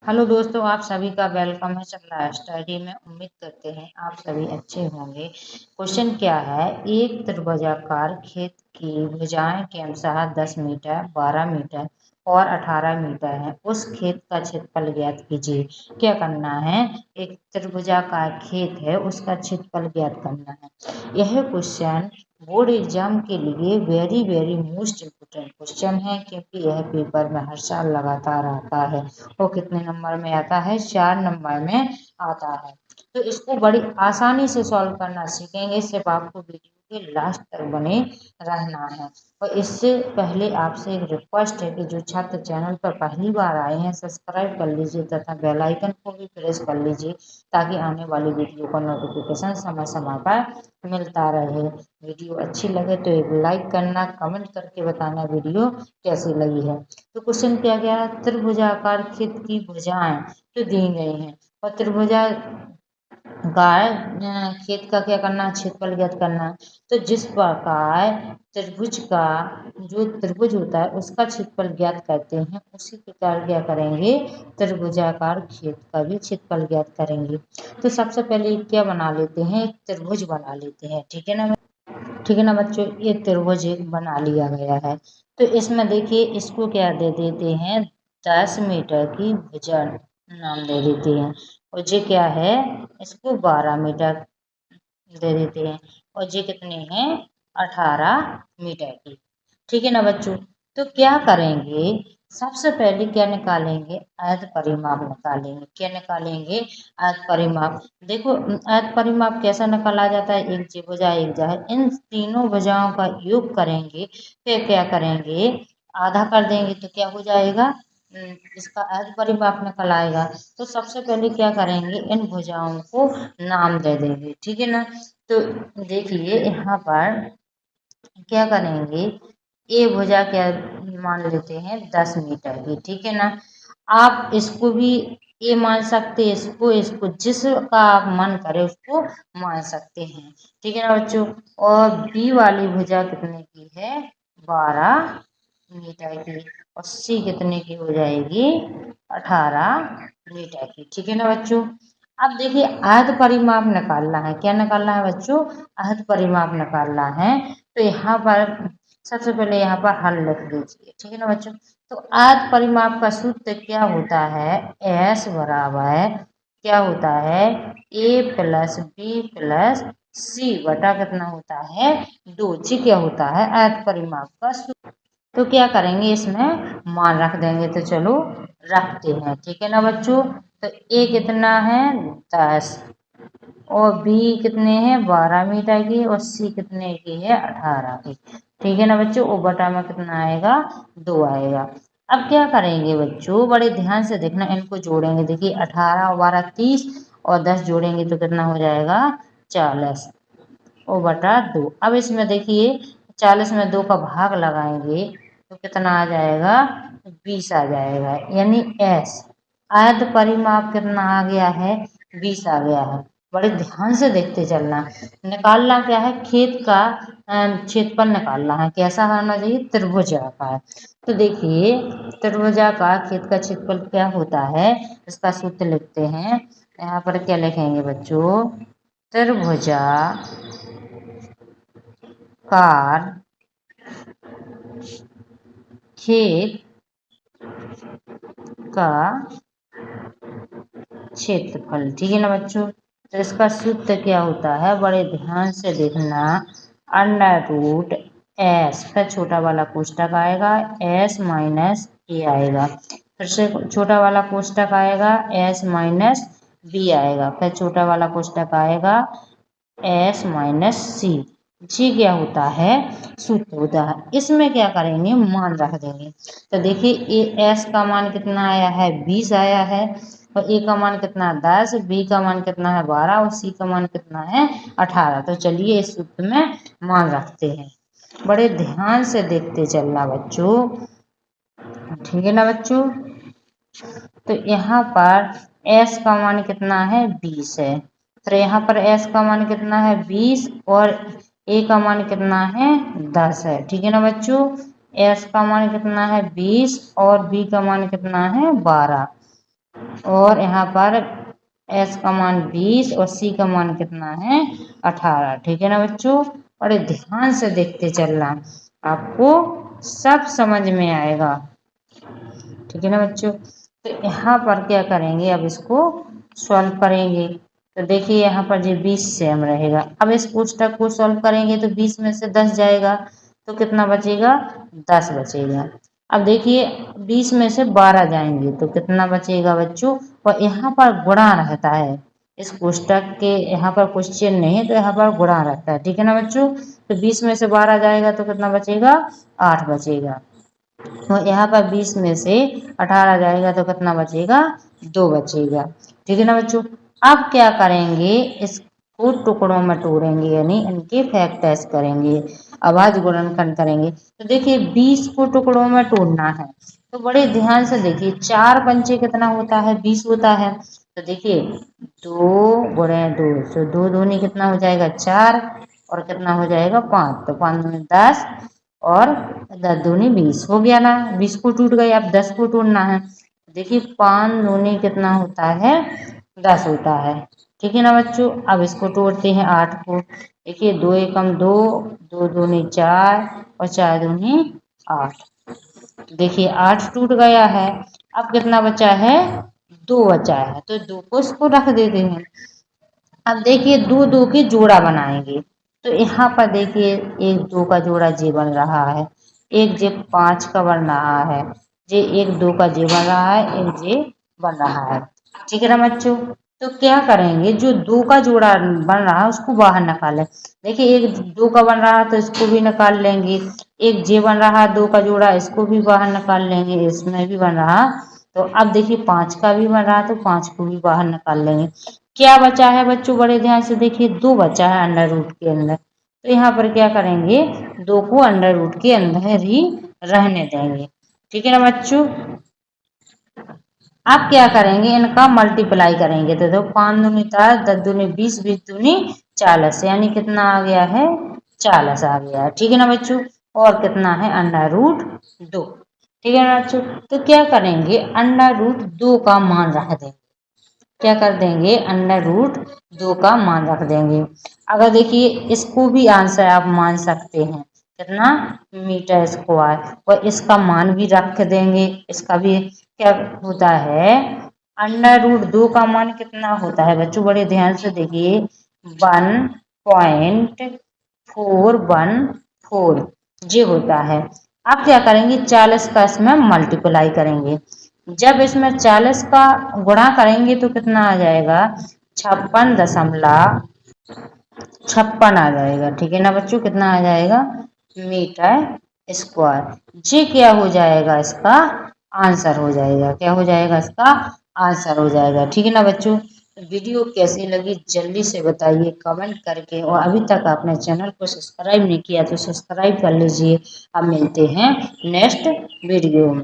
Hello दोस्तों, आप सभी का वेलकम है चला स्टडी में। उम्मीद करते हैं आप सभी अच्छे होंगे। क्वेश्चन क्या है, एक त्रिभुजाकार खेत की भुजाएं के अनुसार 10 मीटर, 12 मीटर और 18 मीटर है। उस खेत का क्षेत्रफल ज्ञात कीजिए। क्या करना है, एक त्रिभुजाकार खेत है, उसका क्षेत्रफल ज्ञात करना है। यह क्वेश्चन बोर्ड एग्जाम के लिए very very most important question है, क्योंकि यह पेपर में हर साल लगातार आता है। वो कितने नंबर में आता है? 4 नंबर में आता है। तो इसको बड़ी आसानी से सॉल्व करना सीखेंगे। सिर्फ आपको वीडियो के लास्ट तक बने रहना है। और इससे पहले आपसे एक रिक्वेस्ट है कि जो छात्र चैनल पर पहली बार आए हैं, सब्सक्राइब कर लीजिए तथा बेल आइकन को भी प्रेस कर लीजिए, ताकि आने वाली वीडियो का नोटिफिकेशन समय समय पर मिलता रहे। वीडियो अच्छी लगे तो एक लाइक करना, कमेंट करके बताना वीडियो कैसी लगी है। तो क्वेश्चन क्या गया, त्रिभुजाकार खेत की भुजाएं तो दी गई हैं, और खेत का क्या करना है, क्षेत्रफल ज्ञात करना है। तो जिस प्रकार त्रिभुज का जो त्रिभुज होता है उसका क्षेत्रफल ज्ञात करते हैं, उसी प्रकार क्या करेंगे, त्रिभुजाकार खेत का भी क्षेत्रफल ज्ञात करेंगे। तो सबसे पहले क्या बना लेते हैं, एक त्रिभुज बना लेते हैं। ठीक है ना, ठीक है ना बच्चों, ये त्रिभुज एक बना लिया गया है। तो इसमें देखिए, इसको क्या दे देते हैं, 10 मीटर की भुजा नाम दे देते हैं। और ये क्या है, इसको 12 मीटर दे देते हैं। और ये कितने हैं, 18 मीटर की। ठीक है ना बच्चों। तो क्या करेंगे, सबसे पहले क्या निकालेंगे, आयत परिमाप निकालेंगे। क्या निकालेंगे, आयत परिमाप। देखो, आयत परिमाप कैसा निकाला जाता है, एक जी भुजा एक जा है, इन तीनों भुजाओं का योग करेंगे। फिर क्या करेंगे, आधा कर देंगे तो क्या हो जाएगा, इसका आयत परिमाप निकल आएगा। तो सबसे पहले क्या करेंगे, इन भुजाओं को नाम दे देंगे। ठीक है ना। तो देखिए यहाँ पर क्या करेंगे, ए भुजा क्या मान लेते हैं, 10 मीटर की। ठीक है ना। आप इसको भी ए मान सकते हैं, इसको इसको जिसका आप मन करे उसको मान सकते हैं। ठीक है ना बच्चों। और बी वाली भुजा कितने की है, 12 मीटर की। और सी कितने की हो जाएगी, 18 मीटर की। ठीक है ना बच्चों। अब देखिए, आयत परिमाप निकालना है। क्या निकालना है बच्चों, आयत परिमाप निकालना है। तो यहाँ पर सबसे पहले यहाँ पर हल लिख लीजिए। ठीक है ना बच्चों। तो आयत परिमाप का सूत्र क्या होता है, एस बराबर क्या होता है, ए प्लस बी प्लस सी बटा कितना होता है, 2। जी क्या होता है, आयत परिमाप का सूत्र। तो क्या करेंगे, इसमें मान रख देंगे। तो चलो रखते हैं। ठीक है ना बच्चों। तो ए कितना है, 10, और बी कितने हैं, 12 मीटर की, और सी कितने की है, 18 की। ठीक है ना बच्चों। ओ बटा में कितना आएगा, 2 आएगा। अब क्या करेंगे बच्चों, बड़े ध्यान से देखना, इनको जोड़ेंगे। देखिए 18 और 12 30, और 10 जोड़ेंगे तो कितना हो जाएगा, 40 ओ बटा 2। अब इसमें देखिए 40 में 2 का भाग लगाएंगे तो कितना आ जाएगा, 20 आ जाएगा। यानी एस आयत परिमाप कितना आ गया है, 20 आ गया है। बड़े ध्यान से देखते चलना। निकालना क्या है, खेत का क्षेत्रफल निकालना है। कैसा होना चाहिए, त्रिभुजाकार। तो देखिए, त्रिभुजाकार खेत का क्षेत्रफल क्या होता है, इसका सूत्र लिखते हैं। यहाँ पर क्या लिखेंगे बच्चों, त्रिभुजा कार खेत का क्षेत्रफल। ठीक है ना बच्चों। तो इसका सूत्र क्या होता है, बड़े ध्यान से देखना, अंडर रूट एस, फिर छोटा वाला कोष्टक आएगा, एस माइनस ए आएगा, फिर से छोटा वाला कोष्टक आएगा, एस माइनस बी आएगा, फिर छोटा वाला कोष्टक आएगा, एस माइनस सी। जी क्या होता है, सूत्र होता है। इसमें क्या करेंगे, मान रख देंगे। तो देखिए, ए एस का मान कितना आया है, 20 आया है, और ए का मान कितना, 10, बी का मान कितना है, 12, और सी का मान कितना है, 18। तो चलिए इस सूत्र में मान रखते हैं। बड़े ध्यान से देखते चलना बच्चों। ठीक है ना बच्चों। तो यहाँ पर s का मान कितना है, 20 है। तो यहाँ पर s का मान कितना है, 20, और a का मान कितना है, 10 है। ठीक है ना बच्चों। s का मान कितना है, 20, और b का मान कितना है, 12। और यहाँ पर S का मान 20 और C का मान कितना है 18। ठीक है ना बच्चों, बड़े ध्यान से देखते चलना, आपको सब समझ में आएगा। ठीक है ना बच्चों, तो यहाँ पर क्या करेंगे, अब इसको सॉल्व करेंगे। तो देखिए यहाँ पर जो 20 सेम रहेगा, अब इस कोष्टक को सॉल्व करेंगे तो 20 में से 10 जाएगा तो कितना बचेगा 10 बचेगा। अब देखिए 20 में से 12 जाएंगे तो कितना बचेगा बच्चों, और यहाँ पर गुणा रहता है, इस कोष्टक के यहाँ पर क्वेश्चन नहीं है तो यहाँ पर गुणा रहता है। ठीक है ना बच्चों, तो 20 में से 12 जाएगा तो कितना बचेगा 8 बचेगा। तो यहाँ पर 20 में से 18 जाएगा तो कितना बचेगा 2 बचेगा। ठीक है ना बच्चों, अब क्या करेंगे, इसको टुकड़ों में तोड़ेंगे, यानी इनके फैक्टर्स करेंगे, अभाज्य गुणनखंड करेंगे। तो देखिए 20 को टुकड़ों में तोड़ना है, तो बड़े ध्यान से देखिए, 4 पंचे कितना होता है 20 होता है। तो देखिए 2 गुणे 2, तो 2 दूनी कितना हो जाएगा 4, और कितना हो जाएगा 5, तो 5 दूनी 10 और 10 दूनी 20 हो गया ना, 20 को टूट गए, अब 10 को तोड़ना है। देखिए 5 दूनी कितना होता है 10 होता है। ठीक है ना बच्चों, अब इसको तोड़ते हैं 8 को। देखिए 2 एकम 2, 2 दूनी 4 और 4 दूनी 8। देखिए 8 टूट गया है, अब कितना बचा है 2 बचा है, तो 2 को इसको रख देते हैं। अब देखिए 2 2 की जोड़ा बनाएंगे, तो यहाँ पर देखिए 1 2 का जोड़ा जे बन रहा है, एक जे 5 का बन रहा है, जे 1 2 का जे बन रहा है, एक जे बन रहा है। ठीक है ना बच्चों, तो क्या करेंगे, जो 2 का जोड़ा बन रहा है उसको बाहर निकालें। देखिए 1 2 का बन रहा है तो इसको भी निकाल लेंगे, एक जे बन रहा है 2 का जोड़ा, इसको भी बाहर निकाल लेंगे, इसमें भी बन रहा। तो अब देखिए 5 का भी बन रहा है तो 5 को भी बाहर निकाल लेंगे। क्या बचा है बच्चों, बड़े ध्यान से देखिए 2 बचा है अंडर रूट के अंदर, तो यहाँ पर क्या करेंगे 2 को अंडर रूट के अंदर ही रहने देंगे। ठीक है ना बच्चों, अब क्या करेंगे, इनका मल्टीप्लाई करेंगे, तो देखो 5 दूनी 10, 10 दूनी 20, 20 दूनी 40, यानी कितना आ गया है 40 आ गया है। ठीक है ना बच्चों, और कितना है अंडर रूट 2। ठीक है ना बच्चों, तो क्या करेंगे अंडर रूट 2 का मान रख देंगे, क्या कर देंगे अंडर रूट 2 का मान रख देंगे। अगर देखिए इसको भी आंसर आप मान सकते हैं कितना मीटर स्क्वायर, और इसका मान भी रख देंगे, इसका भी क्या होता है अंडर रूट 2 का मान कितना होता है बच्चों, बड़े ध्यान से देखिए 1.414 ये होता है। अब क्या करेंगे 40 का इसमें मल्टीप्लाई करेंगे, जब इसमें 40 का गुणा करेंगे तो कितना आ जाएगा 56.56 आ जाएगा। ठीक है ना बच्चों, कितना आ जाएगा मीटर स्क्वायर, ये क्या हो जाएगा इसका आंसर हो जाएगा, क्या हो जाएगा इसका आंसर हो जाएगा। ठीक है ना बच्चों, वीडियो कैसी लगी जल्दी से बताइए कमेंट करके, और अभी तक आपने चैनल को सब्सक्राइब नहीं किया तो सब्सक्राइब कर लीजिए। अब मिलते हैं नेक्स्ट वीडियो में।